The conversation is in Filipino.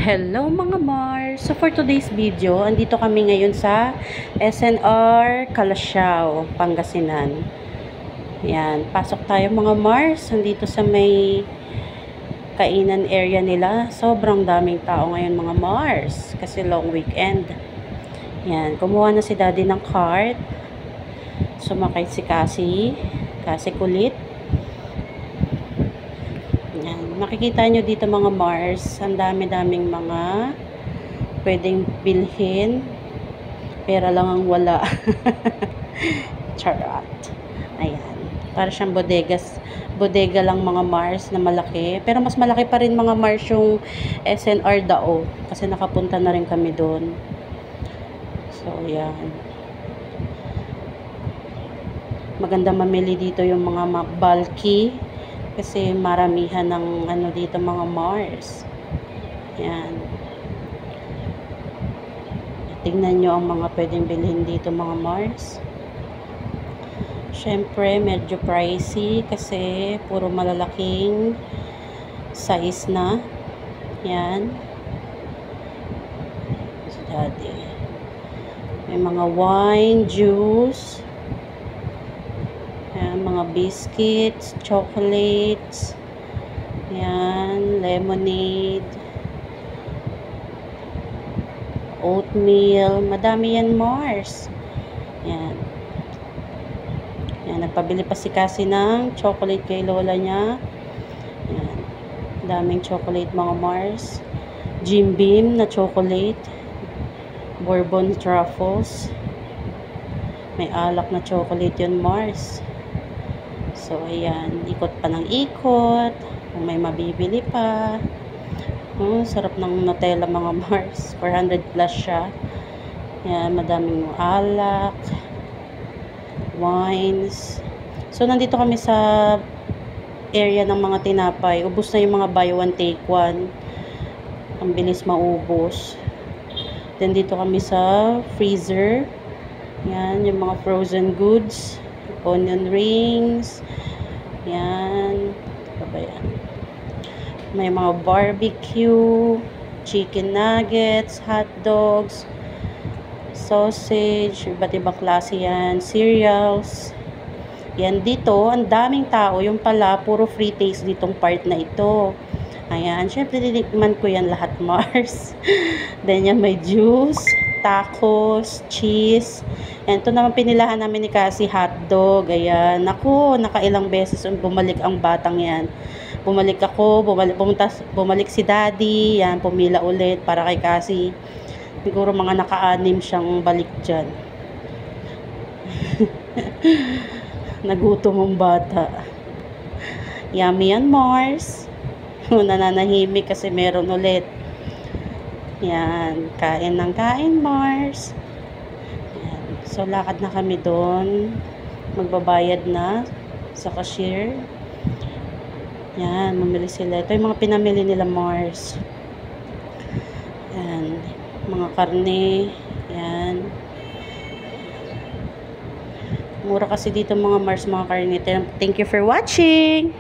Hello mga Mars! So for today's video, andito kami ngayon sa SNR Calasiao, Pangasinan. Yan, pasok tayo mga Mars. Andito sa may kainan area nila. Sobrang daming tao ngayon mga Mars. Kasi long weekend. Yan, kumuha na si Daddy ng cart. Sumakay si Cassie. Cassie kulit. Yan, makikita nyo dito mga Mars, ang dami-daming mga pwedeng bilhin. Pera lang ang wala. Charot. Ayan. Para siyang bodega lang mga Mars na malaki. Pero mas malaki pa rin mga Mars yung SNR Dao. Kasi nakapunta na rin kami doon. So, yan. Maganda mamili dito yung mga bulky. Kasi maramihan ng ano dito mga Mars. Yan. Tingnan nyo ang mga pwedeng bilhin dito mga Mars. Syempre medyo pricey kasi puro malalaking size na. Yan. Si Daddy. May mga wine, juice. Ayan, mga biscuits, chocolates, yan, lemonade, oatmeal, madami yan Mars. Yan. Yan, nagpabili pa si Cassie ng chocolate kay lola niya. Yan, daming chocolate mga Mars. Jim Beam na chocolate, Bourbon truffles, may alak na chocolate yun Mars. So, ayan. Ikot pa ng ikot. Kung may mabibili pa. Sarap ng Nutella mga Mars. 400 plus siya. Ayan. Madaming alak. Wines. So, nandito kami sa area ng mga tinapay. Ubus na yung mga buy one take one. Ang bilis maubos. Then, dito kami sa freezer. Ayan. Yung mga frozen goods. Onion rings. Yan. Yan. May mga barbecue, chicken nuggets, hot dogs, sausage, iba't ibang klase yan, cereals. Yan dito, ang daming tao. Yung pala, puro free taste ditong part na ito. Ayan. Syempre, tinikman ko yan lahat, Mars. Then yan, may juice, tacos, cheese. And ito naman pinilahan namin ni Cassie, hotdog. Ayan. Naku, nakailang beses bumalik ang batang yan. Bumalik ako, bumalik si Daddy. Yan, pumila ulit para kay Cassie. Siguro mga naka-anim siyang balik dyan. Nagutom ang bata. Yummy yan, Mars. Nananahimik kasi meron ulit. Yan, kain ng kain, Mars. Yan. So, lakad na kami doon. Magbabayad na sa cashier. Yan, mamili sila. Ito yung mga pinamili nila, Mars. Yan, mga karne. Yan. Mura kasi dito mga Mars, mga karne. Thank you for watching!